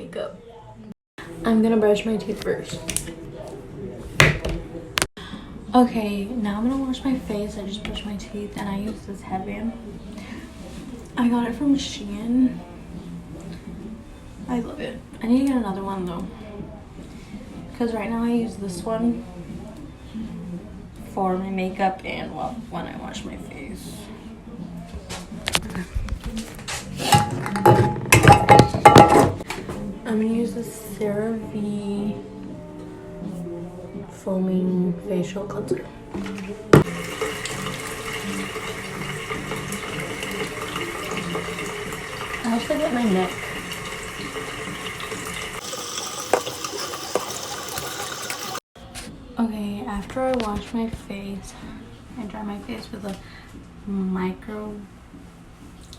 makeup. I'm gonna brush my teeth first. Okay, now I'm gonna wash my face. I just brushed my teeth and I use this headband. I got it from Shein. I love it. I need to get another one though, because right now I use this one for my makeup and when I wash my face. I'm gonna use the CeraVe foaming facial cleanser. I also get my neck. Okay, after I wash my face, I dry my face with a I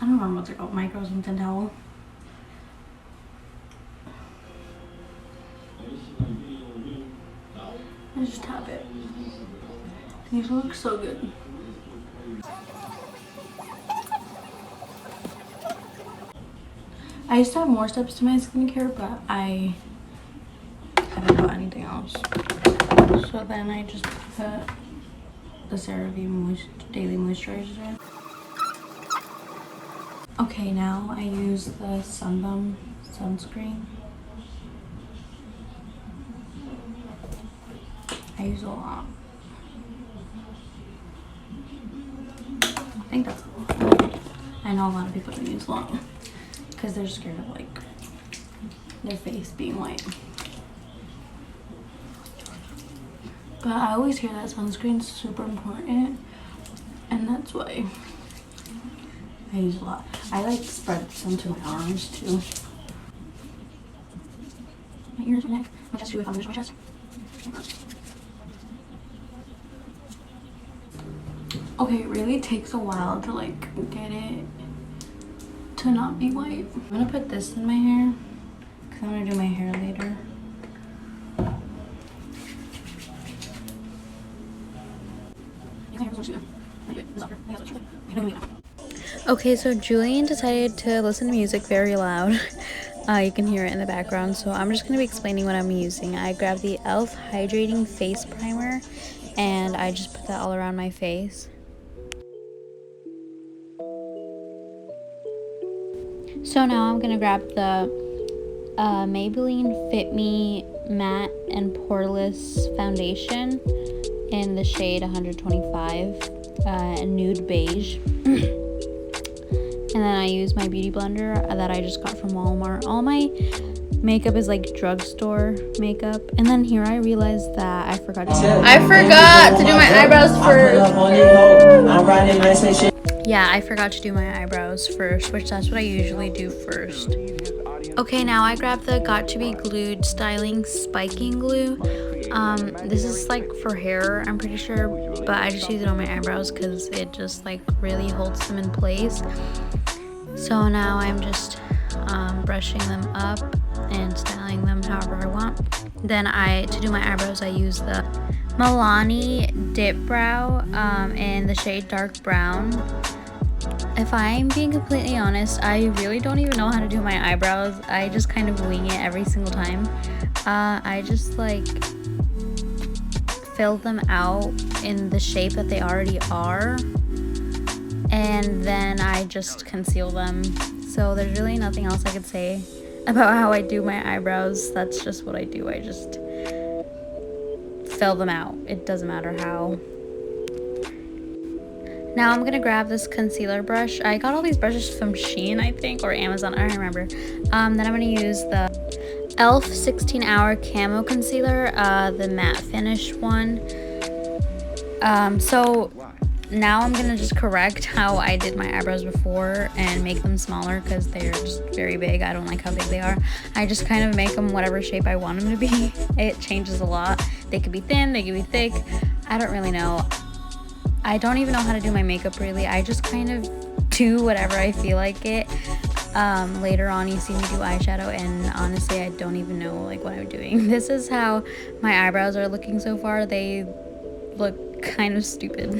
don't remember what they're called, micro something towel. I just tap it. These look so good. I used to have more steps to my skincare, but I haven't got anything else. So then I just put the CeraVe Daily Moisturizer. Okay, now I use the Sunbum sunscreen. I use a lot. I think that's a lot. I know a lot of people don't use a lot because they're scared of like their face being white. But I always hear that sunscreen's super important, and that's why I use a lot. I like spread some to my arms too. My ears, my neck, my chest too if I'm using my chest. Okay, it really takes a while to like get it to not be white. I'm gonna put this in my hair because I'm gonna do my hair later. Okay, so Julian decided to listen to music very loud. You can hear it in the background, so I'm just going to be explaining what I'm using. I grabbed the e.l.f. Hydrating Face Primer, and I just put that all around my face. So now I'm going to grab the Maybelline Fit Me Matte and Poreless Foundation in the shade 125 Nude Beige. And then I use my beauty blender that I just got from Walmart. All my makeup is like drugstore makeup. And then here I realized that I forgot to do my eyebrows first. Yeah, I forgot to do my eyebrows first, which that's what I usually do first. Okay, now I grabbed the Got To Be Glued Styling Spiking Glue. This is like for hair, I'm pretty sure, but I just use it on my eyebrows because it just like really holds them in place. So now I'm just brushing them up and styling them however I want. Then to do my eyebrows, I use the Milani Dip Brow in the shade Dark Brown. If I'm being completely honest, I really don't even know how to do my eyebrows. I just kind of wing it every single time. I just like fill them out in the shape that they already are, and then I just conceal them. So there's really nothing else I could say about how I do my eyebrows. That's just what I do. I just fill them out. It doesn't matter how. Now I'm gonna grab this concealer brush. I got all these brushes from Shein, I think, or Amazon, I don't remember. Then I'm gonna use the e.l.f. 16-Hour Camo Concealer, the matte finish one. So now I'm gonna just correct how I did my eyebrows before and make them smaller because they're just very big. I don't like how big they are. I just kind of make them whatever shape I want them to be. It changes a lot. They could be thin, they could be thick. I don't really know. I don't even know how to do my makeup really. I just kind of do whatever I feel like it. Later on you see me do eyeshadow, and honestly I don't even know like what I'm doing. This is how my eyebrows are looking so far. They look kind of stupid.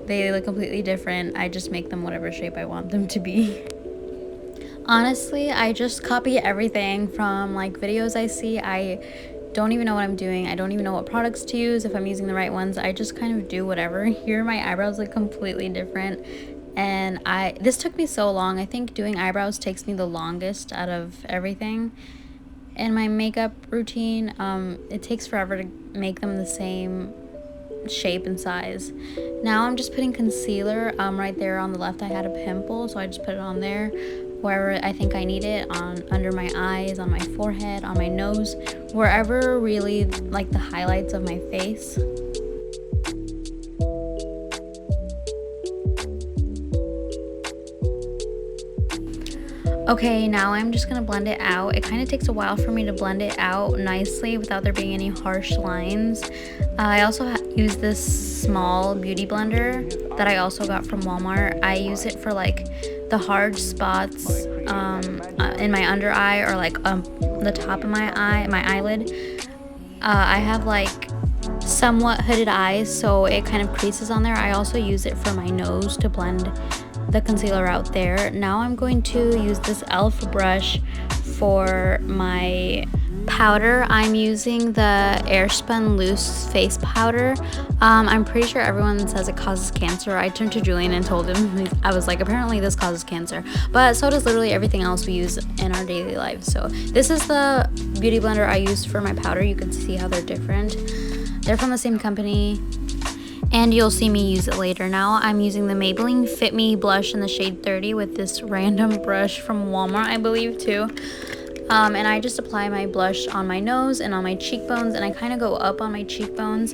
They look completely different. I just make them whatever shape I want them to be. Honestly, I just copy everything from like videos I see. I don't even know what I'm doing. I don't even know what products to use, if I'm using the right ones. I just kind of do whatever. Here my eyebrows look completely different, and this took me so long. I think doing eyebrows takes me the longest out of everything in my makeup routine. It takes forever to make them the same shape and size. Now I'm just putting concealer right there on the left. I had a pimple, so I just put it on there wherever I think I need it, on under my eyes, on my forehead, on my nose, wherever really like the highlights of my face. Okay, now I'm just gonna blend it out. It kind of takes a while for me to blend it out nicely without there being any harsh lines. I also use this small beauty blender that I also got from Walmart. I use it for like the hard spots in my under eye, or like the top of my eye, my eyelid. I have like somewhat hooded eyes, so it kind of creases on there. I also use it for my nose to blend the concealer out there. Now I'm going to use this e.l.f. brush for my powder. I'm using the Airspun Loose Face Powder. I'm pretty sure everyone says it causes cancer. I turned to Julian and told him, I was like, apparently this causes cancer, but so does literally everything else we use in our daily lives. So this is the beauty blender I used for my powder. You can see how they're different. They're from the same company, and you'll see me use it later. Now I'm using the Maybelline Fit Me blush in the shade 30 with this random brush from Walmart, I believe too. And I just apply my blush on my nose and on my cheekbones, and I kind of go up on my cheekbones.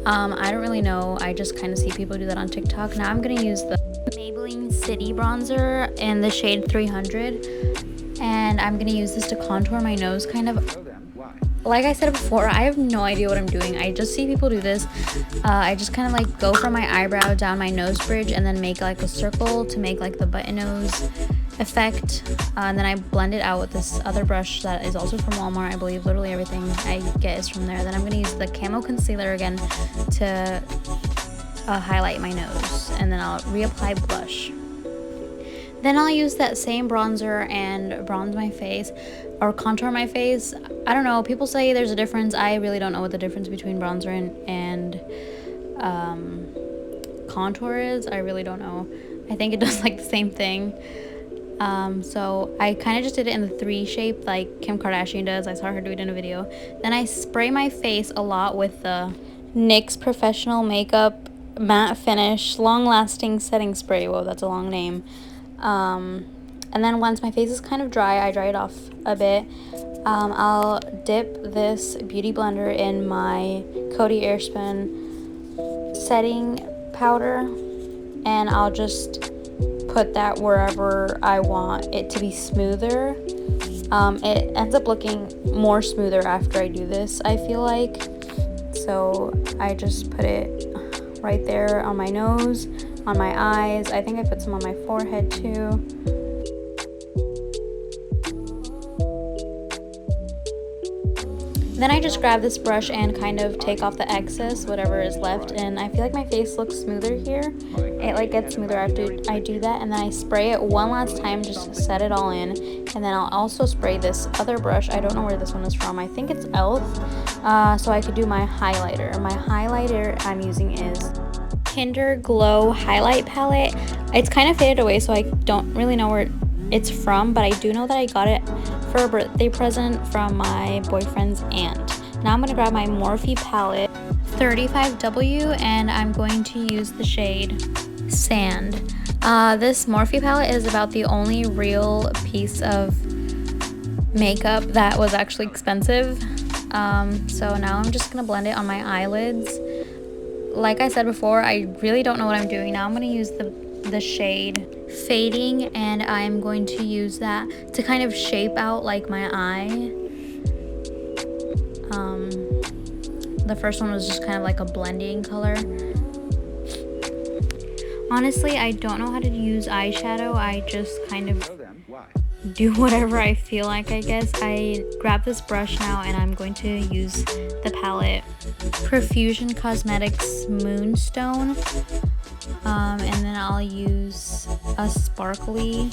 I don't really know, I just kind of see people do that on TikTok. Now I'm gonna use the Maybelline City bronzer in the shade 300, and I'm gonna use this to contour my nose kind of. Like I said before, I have no idea what I'm doing. I just see people do this. I just kind of like go from my eyebrow down my nose bridge and then make like a circle to make like the button nose effect. And then I blend it out with this other brush that is also from Walmart. I believe literally everything I get is from there. Then I'm going to use the Camo Concealer again to highlight my nose. And then I'll reapply blush. Then I'll use that same bronzer and bronze my face, or contour my face. I don't know, people say there's a difference. I really don't know what the difference between bronzer and contour is. I really don't know. I think it does like the same thing. So I kind of just did it in the 3 shape like Kim Kardashian does. I saw her do it in a video. Then I spray my face a lot with the NYX Professional Makeup Matte Finish Long Lasting Setting Spray. Whoa, that's a long name. And then once my face is kind of dry, I dry it off a bit. I'll dip this beauty blender in my Coty Airspun setting powder, and I'll just put that wherever I want it to be smoother. It ends up looking more smoother after I do this, I feel like. So I just put it right there on my nose, on my eyes. I think I put some on my forehead too. Then I just grab this brush and kind of take off the excess, whatever is left, and I feel like my face looks smoother here. It like gets smoother after I do that, and then I spray it one last time just to set it all in. And then I'll also spray this other brush. I don't know where this one is from. I think it's e.l.f. So I could do my highlighter. My highlighter I'm using is Kinder Glow Highlight Palette. It's kind of faded away, so I don't really know where it's from, but I do know that I got it for a birthday present from my boyfriend's aunt. Now I'm going to grab my Morphe palette 35W, and I'm going to use the shade Sand. This Morphe palette is about the only real piece of makeup that was actually expensive. So now I'm just going to blend it on my eyelids. Like I said before, I really don't know what I'm doing. Now I'm going to use the shade Fading, and I'm going to use that to kind of shape out like my eye. The first one was just kind of like a blending color. Honestly, I don't know how to use eyeshadow. I just kind of do whatever I feel like, I guess. I grab this brush now, and I'm going to use the palette Profusion Cosmetics Moonstone. And then I'll use a sparkly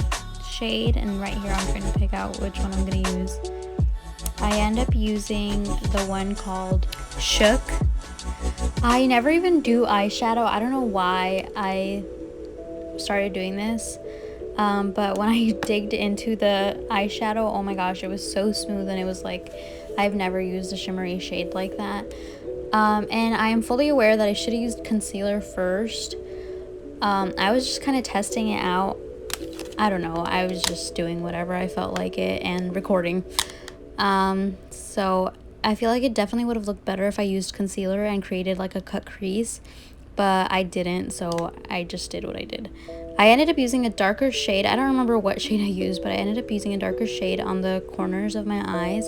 shade, and right here I'm trying to pick out which one I'm gonna use. I end up using the one called Shook. I never even do eyeshadow. I don't know why I started doing this, but when I digged into the eyeshadow, oh my gosh, it was so smooth, and it was like I've never used a shimmery shade like that. And I am fully aware that I should have used concealer first. I was just kind of testing it out. I don't know, I was just doing whatever I felt like it and recording. So I feel like it definitely would have looked better if I used concealer and created like a cut crease, but I didn't, so I just did what I did. I ended up using a darker shade. I don't remember what shade I used, but I ended up using a darker shade on the corners of my eyes.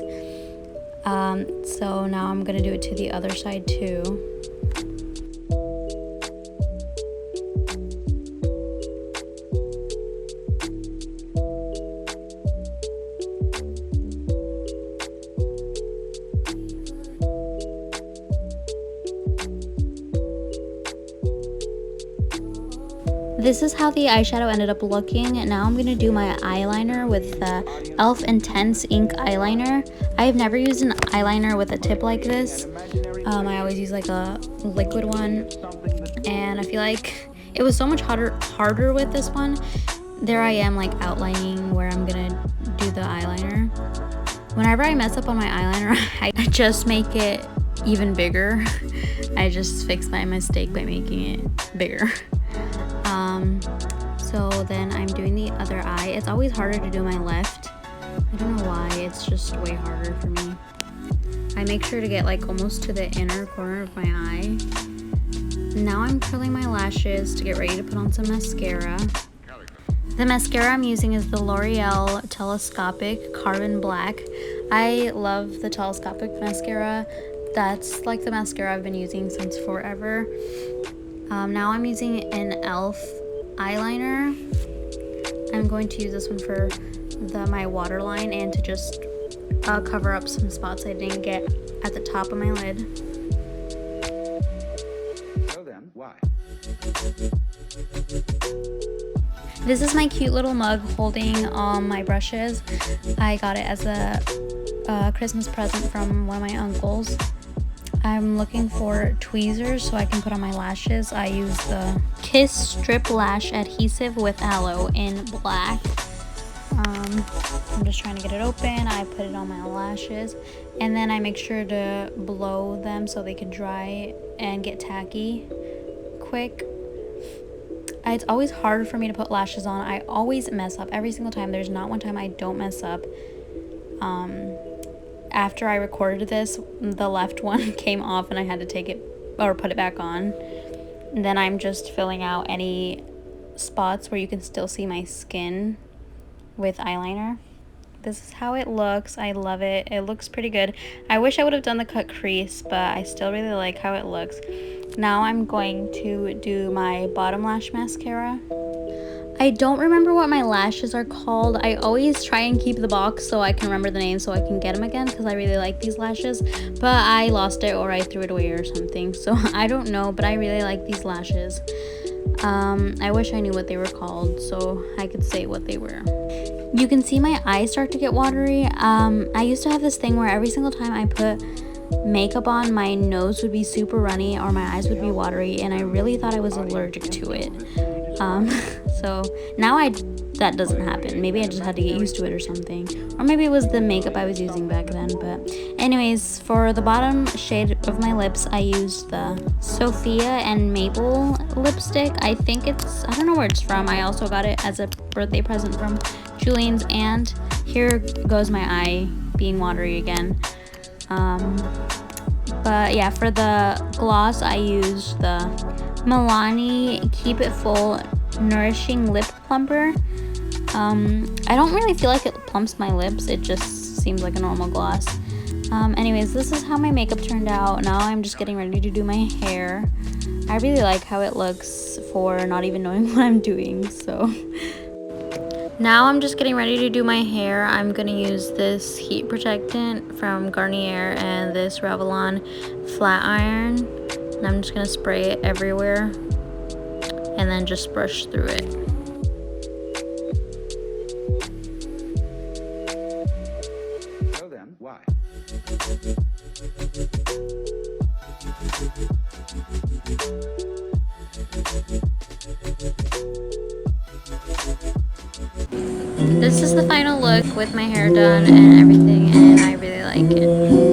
So now I'm gonna do it to the other side too. This is how the eyeshadow ended up looking. Now I'm going to do my eyeliner with the e.l.f. Intense Ink eyeliner. I've never used an eyeliner with a tip like this. I always use like a liquid one, and I feel like it was so much harder with this one. There I am like outlining where I'm going to do the eyeliner. Whenever I mess up on my eyeliner, I just make it even bigger. I just fix my mistake by making it bigger. So then I'm doing the other eye. It's always harder to do my left. I don't know why, it's just way harder for me. I make sure to get like almost to the inner corner of my eye. Now I'm curling my lashes to get ready to put on some mascara. The mascara I'm using is the L'Oreal Telescopic Carbon Black. I love the telescopic mascara. That's like the mascara I've been using since forever. Now I'm using an e.l.f. eyeliner. I'm going to use this one for my waterline and to just cover up some spots I didn't get at the top of my lid. So then, why? This is my cute little mug holding my brushes. I got it as a Christmas present from one of my uncles. I'm looking for tweezers so I can put on my lashes. I use the Kiss Strip Lash Adhesive with Aloe in black. I'm just trying to get it open. I put it on my lashes, and then I make sure to blow them so they can dry and get tacky quick. It's always hard for me to put lashes on. I always mess up every single time. There's not one time I don't mess up. After I recorded this, the left one came off and I had to take it or put it back on. And then I'm just filling out any spots where you can still see my skin with eyeliner. This is how it looks. I love it. It looks pretty good. I wish I would have done the cut crease, but I still really like how it looks. Now I'm going to do my bottom lash mascara. I don't remember what my lashes are called. I always try and keep the box so I can remember the name so I can get them again because I really like these lashes, but I lost it or I threw it away or something, so I don't know, but I really like these lashes. I wish I knew what they were called so I could say what they were. You can see my eyes start to get watery. I used to have this thing where every single time I put makeup on, my nose would be super runny or my eyes would be watery, and I really thought I was allergic to it. So now that doesn't happen. Maybe I just had to get used to it or something, or maybe it was the makeup I was using back then. But anyways, for the bottom shade of my lips, I used the Sophia and Maple lipstick. I don't know where it's from. I also got it as a birthday present from Julian's aunt. Here goes my eye being watery again. But yeah, for the gloss, I used the Milani Keep It Full Nourishing Lip Plumper. I don't really feel like it plumps my lips. It just seems like a normal gloss. Anyways, this is how my makeup turned out. Now I'm just getting ready to do my hair. I really like how it looks for not even knowing what I'm doing, so... Now I'm just getting ready to do my hair. I'm going to use this heat protectant from Garnier and this Revlon flat iron. And I'm just going to spray it everywhere and then just brush through it. why. This is the final look with my hair done and everything, and I really like it.